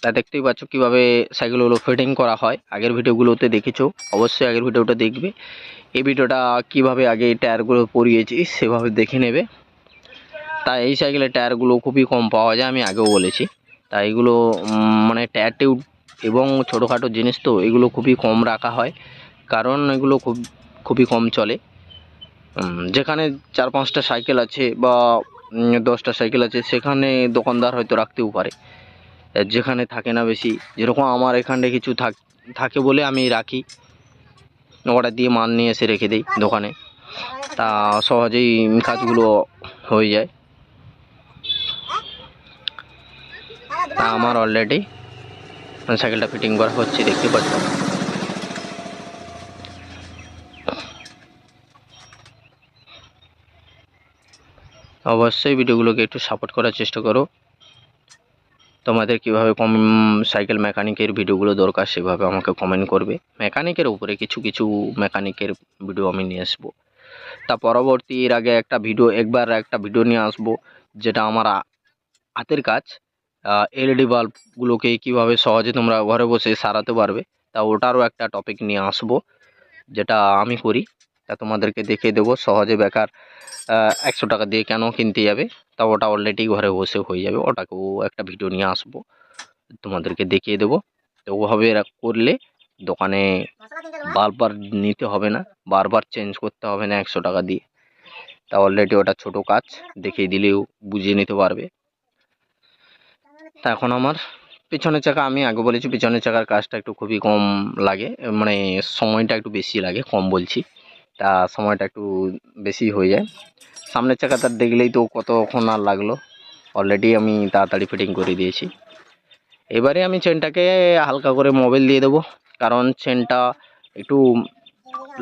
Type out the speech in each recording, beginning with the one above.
তা দেখতেই পাচ্ছ কিভাবে সাইকেলগুলো ফিটিং করা হয়। আগের ভিডিওগুলোতে দেখেছো, অবশ্যই আগের ভিডিওটা দেখবে। এই ভিডিওটা কিভাবে আগে টায়ারগুলো পরিয়েছি সেভাবে দেখে নেবে। তা এই সাইকেলের টায়ারগুলো খুবই কম পাওয়া যায়, আমি আগেও বলেছি। তা এগুলো মানে টায়ার টিউব এবং ছোটোখাটো জিনিস তো এগুলো খুবই কম রাখা হয়, কারণ এগুলো খুবই কম চলে। যেখানে 4-5টা সাইকেল আছে বা 10টা সাইকেল আছে সেখানে দোকানদার হয়তো রাখতেও পারে, যেখানে থাকে না বেশি। যেরকম আমার এখানে কিছু থাকে বলে আমি রাখি, অর্ডার দিয়ে মাল নিয়ে এসে রেখে দিই দোকানে। তা সহজেই কাজগুলো হয়ে যায়। তা আমার অলরেডি সাইকেলটা ফিটিং করা হচ্ছে, দেখতে পাচ্ছ। অবশ্যই ভিডিওগুলোকে একটু সাপোর্ট করার চেষ্টা করো। তোমাদের কীভাবে সাইকেল মেকানিকের ভিডিওগুলো দরকার সেভাবে আমাকে কমেন্ট করবে। মেকানিকের উপরে কিছু কিছু মেকানিকের ভিডিও আমি নিয়ে আসবো। তা পরবর্তী এর আগে একটা ভিডিও নিয়ে আসবো, যেটা আমার হাতের কাজ। এলইডি বাল্বগুলোকে কীভাবে সহজে তোমরা ঘরে বসে সারাতে পারবে, তা ওটারও একটা টপিক নিয়ে আসবো, যেটা আমি করি। তা তোমাদেরকে দেখিয়ে দেবো সহজে। বেকার 100 টাকা দিয়ে কেন কিনতে যাবে, তা ওটা অলরেডি ঘরে বসে হয়ে যাবে। ওটাকেও একটা ভিডিও নিয়ে আসবো, তোমাদেরকে দেখিয়ে দেবো। তো ওভাবে করলে দোকানে বারবার নিতে হবে না, বারবার চেঞ্জ করতে হবে না 100 টাকা দিয়ে। তা অলরেডি ওটা ছোট কাজ, দেখিয়ে দিলেও বুঝিয়ে নিতে পারবে। তা এখন আমার পিছনের চাকা, আমি আগে বলেছি পিছনের চাকার কাজটা একটু খুবই কম লাগে, মানে সময়টা একটু বেশি লাগে, কম বলছি। তা সময়টা একটু বেশি হয়ে যায়। সামনের চাকাটা দেখলেই তো কতক্ষণ আর লাগলো, অলরেডি আমি তাড়াতাড়ি ফিটিং করে দিয়েছি। এবারে আমি চেনটাকে হালকা করে মোবিল দিয়ে দেবো, কারণ চেনটা একটু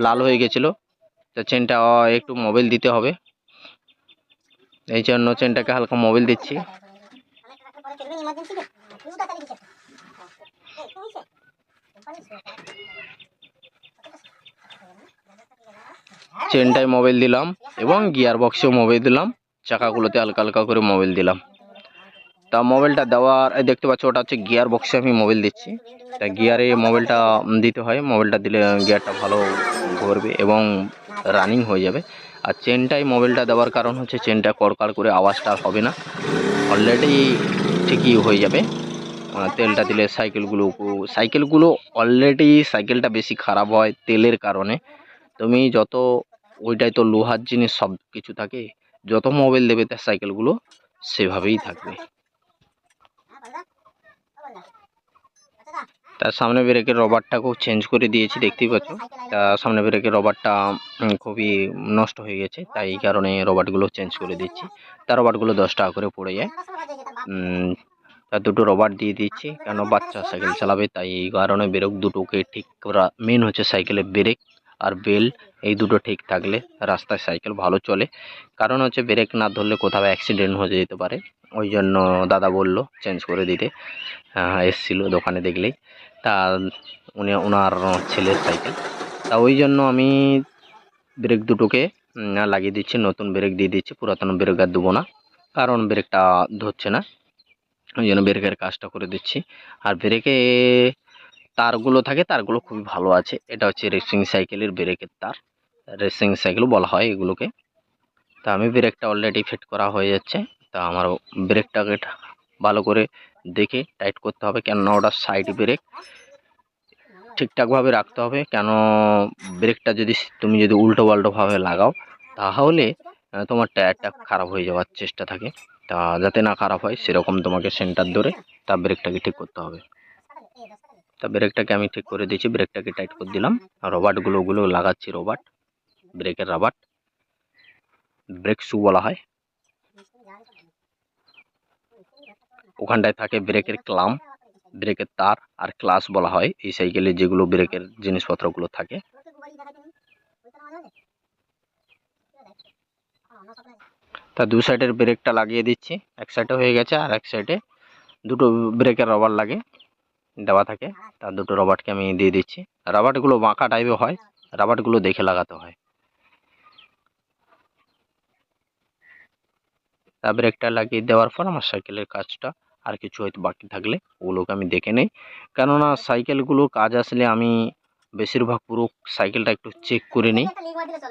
লাল হয়ে গেছিলো। তো চেনটা একটু মোবিল দিতে হবে, এই জন্য চেনটাকে হালকা মোবিল দিচ্ছি। চেনটায় মোবিল দিলাম এবং গিয়ার বক্সেও মোবিল দিলাম, চাকাগুলোতে হালকা হালকা করে মোবিল দিলাম। তা মোবিলটা দেওয়ার দেখতে পাচ্ছ ওটা হচ্ছে গিয়ার বক্সে আমি মোবিল দিচ্ছি। তা গিয়ারে মোবিলটা দিতে হয়, মোবিলটা দিলে গিয়ারটা ভালো ঘুরবে এবং রানিং হয়ে যাবে। আর চেনটায় মোবিলটা দেওয়ার কারণ হচ্ছে চেনটা কড়কাড় করে আওয়াজটা হবে না, অলরেডি ঠিকই হয়ে যাবে। তেলটা দিলে সাইকেলগুলো অলরেডি সাইকেলটা বেশি খারাপ হয় তেলের কারণে। তুমি যত, ওইটাই তো লোহার জিনিস, সব কিছু থাকে, যত মোবিল দেবে তার সাইকেলগুলো সেভাবেই থাকবে। তার সামনে ব্রেকের রবারটাকেও চেঞ্জ করে দিয়েছি, দেখতেই পাচ্ছ। তা সামনে ব্রেকের রবারটা খুবই নষ্ট হয়ে গেছে, তাই এই কারণে রবারগুলো চেঞ্জ করে দিচ্ছি। তার রবারগুলো 10 টাকা করে পড়ে যায়। তার দুটো রবার দিয়ে দিচ্ছি, কেন বাচ্চা সাইকেল চালাবে, তাই এই কারণে ব্রেক দুটোকে ঠিক করা মেন হচ্ছে। সাইকেলের ব্রেক আর বেল এই দুটো ঠিক থাকলে রাস্তায় সাইকেল ভালো চলে। কারণ হচ্ছে ব্রেক না ধরলে কোথাও অ্যাক্সিডেন্ট হয়ে যেতে পারে, ওই জন্য দাদা বলল চেঞ্জ করে দিতে। এসেছিলো দোকানে দেখলেই, তা ওনার ছেলের সাইকেল, তা ওই জন্য আমি ব্রেক দুটোকে লাগিয়ে দিচ্ছি, নতুন ব্রেক দিয়ে দিচ্ছি। পুরাতন ব্রেক আর দেবো না, কারণ ব্রেকটা ধরছে না, ওই জন্য ব্রেকের কাজটা করে দিচ্ছি। আর ব্রেকে তারগুলো থাকে, তারগুলো খুবই ভালো আছে। এটা হচ্ছে রেসিং সাইকেলের ব্রেকের তার, রেসিং সাইকেল বলা হয় এগুলোকে। তা আমি ব্রেকটা অলরেডি ফিট করা হয়ে যাচ্ছে। তা আমার ব্রেকটাকে ভালো করে দেখে টাইট করতে হবে, কেননা ওটা সাইড ব্রেক, ঠিকঠাকভাবে রাখতে হবে। কেন ব্রেকটা তুমি যদি উল্টো পাল্টোভাবে লাগাও, তাহলে তোমার টায়ারটা খারাপ হয়ে যাওয়ার চেষ্টা থাকে। তা যাতে না খারাপ হয় সেরকম তোমাকে সেন্টার ধরে তা ব্রেকটাকে ঠিক করতে হবে। তা ব্রেকটাকে আমি ঠিক করে দিয়েছি, ব্রেকটাকে টাইট করে দিলাম। আর রবারগুলো লাগাচ্ছি, ব্রেকের রাবার, ব্রেক শু বলা হয়। ওখানটায় থাকে ব্রেকের ক্লাম, ব্রেকের তার আর ক্লাস বলা হয় এই সাইকেলে যেগুলো ব্রেকের জিনিসপত্রগুলো থাকে। তা দু সাইডের ব্রেকটা লাগিয়ে দিচ্ছি, এক সাইডে হয়ে গেছে, আর এক সাইডে দুটো ব্রেকের রবার দেওয়া থাকে। তার দুটো রবারকে আমি দিয়ে দিচ্ছি। রাবারগুলো বাঁকা টাইপের হয়, রাবারগুলো দেখে লাগাতে হয়। তা ব্রেকটা লাগিয়ে দেওয়ার পর আমার সাইকেলের কাজটা আর কিছু হয়তো বাকি থাকলে ওগুলোকে আমি দেখে নেই, কেননা সাইকেলগুলো কাজ আসলে আমি বেশিরভাগ পুরো সাইকেলটা একটু চেক করে নিই।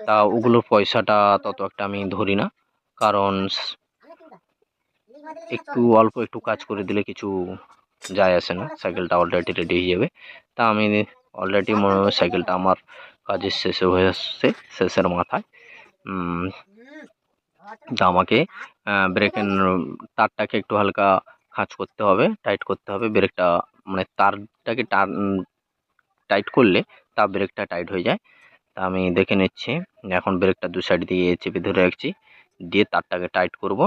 তা ওগুলোর পয়সাটা তত একটা আমি ধরি না, কারণ একটু অল্প একটু কাজ করে দিলে কিছু যায় আসে না, সাইকেলটা অলরেডি রেডি হয়ে যাবে। তা আমি অলরেডি সাইকেলটা আমার কাজের শেষে হয়ে আসছে, শেষের মাথায়। তা আমাকে ব্রেকের তারটাকে একটু হালকা খাঁজ করতে হবে, টাইট করতে হবে ব্রেকটা, মানে তারটাকে টাইট করলে তা ব্রেকটা টাইট হয়ে যায়। তা আমি দেখে নিচ্ছি, এখন ব্রেকটা দু সাইড দিয়ে চেপে ধরে রাখছি, দিয়ে তারটাকে টাইট করব,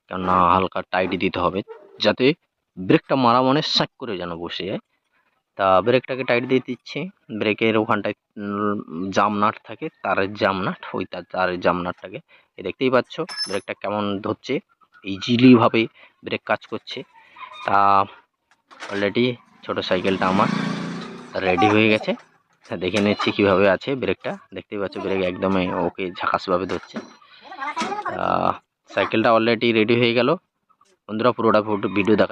কেননা হালকা টাইট দিতে হবে যাতে ব্রেকটা মারা মানে স্যাক করে যেন বসে যায়। তা ব্রেকটাকে টাইট দিয়ে দিচ্ছি। ব্রেকের ওখানটায় জাম নাট থাকে, তারের জাম নাট, ওই তারের জাম নাটটাকে দেখতেই পাচ্ছ ব্রেকটা কেমন ধরছে, ইজিলি ভাবে ব্রেক কাজ করছে। তা অলরেডি ছোট সাইকেলটা আমার রেডি হয়ে গেছে। দেখে নিচ্ছি কিভাবে আছে ব্রেকটা, দেখতেই পাচ্ছ ব্রেক একদমই ওকে ঝাকাসভাবে ধরছে। সাইকেলটা অলরেডি রেডি হয়ে গেল বন্ধুরা, পুরোটা ভিডিও দেখা।